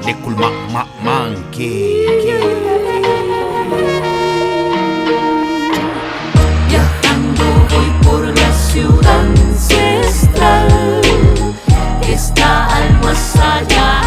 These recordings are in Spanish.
Lekul Monkey. Viajando voy por la ciudad ancestral, que está al más allá,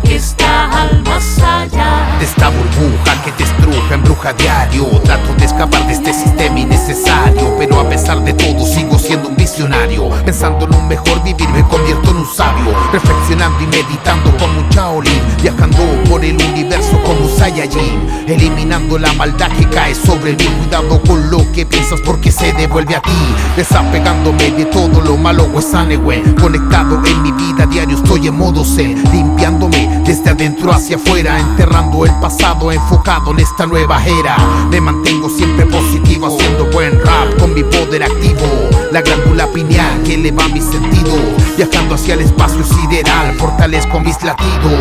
que está al más allá. De esta burbuja que te estruja, embruja diario. Trato de escapar de este sistema innecesario, pero a pesar de todo sigo siendo un visionario. Pensando en un mejor vivir me convierto en un sabio, reflexionando y meditando como un Shaolin, viajando por el universo como un Saiyajin, eliminando la maldad que cae sobre mí. Cuidado con lo que piensas porque se devuelve a ti, desapegándome de todo lo malo o sanegüen. Conectado en mi vida diario estoy en modo zen, limpiándome desde adentro hacia afuera, enterrando el pasado, enfocado en esta nueva era. Me mantengo siempre positivo, haciendo buen rap con mi poder activo, la glándula pineal que eleva mis sentidos. Viajando hacia el espacio sideral, fortalezco mis latidos.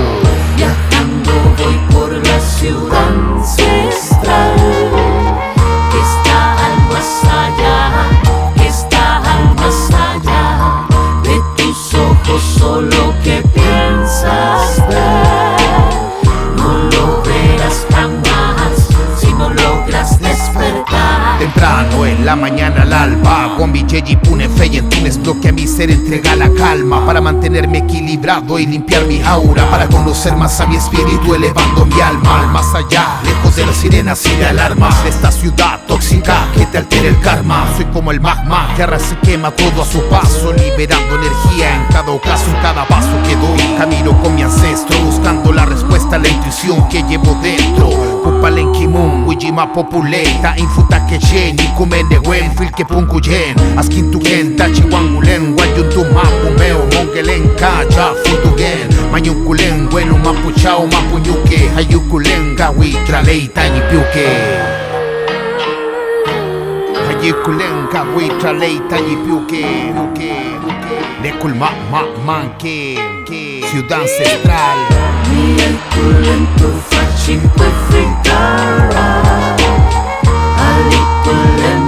Viajando voy por la ciudad ancestral, que está al más allá, que está al más allá de tus ojos. Solo que piensas ver, no lo verás jamás si no logras despertar. Temprano en la mañana al alba, con mi Yeji Pune fe y entunes bloquea mi ser, entrega la calma para mantenerme equilibrado y limpiar mi aura, para conocer más a mi espíritu, elevando mi alma al más allá, lejos de las sirenas y de alarmas de esta ciudad tóxica que te altera el karma. Soy como el magma que arrasa y quema todo a su paso, liberando energía en cada ocaso, en cada paso que doy. Camino con mi ancestro, buscando la respuesta a la intuición que llevo dentro. Kupalen kimun, wijima populeta, infuta que chen, y kumene wen, fil que punkuyen. Askin tu gen, tachi wangulen, wayun tu mapumeo, mongelen kacha, futugen. Mayunkulen, bueno mapuchao, mapuñuke, hayukulen, gawi, tralei, tañi piuke. Hayukulen, gawi, tralei, tañi piuke, Lekul Monkey, ciudad ancestral. Mi alkulen tu facin puoi fregare, alikulen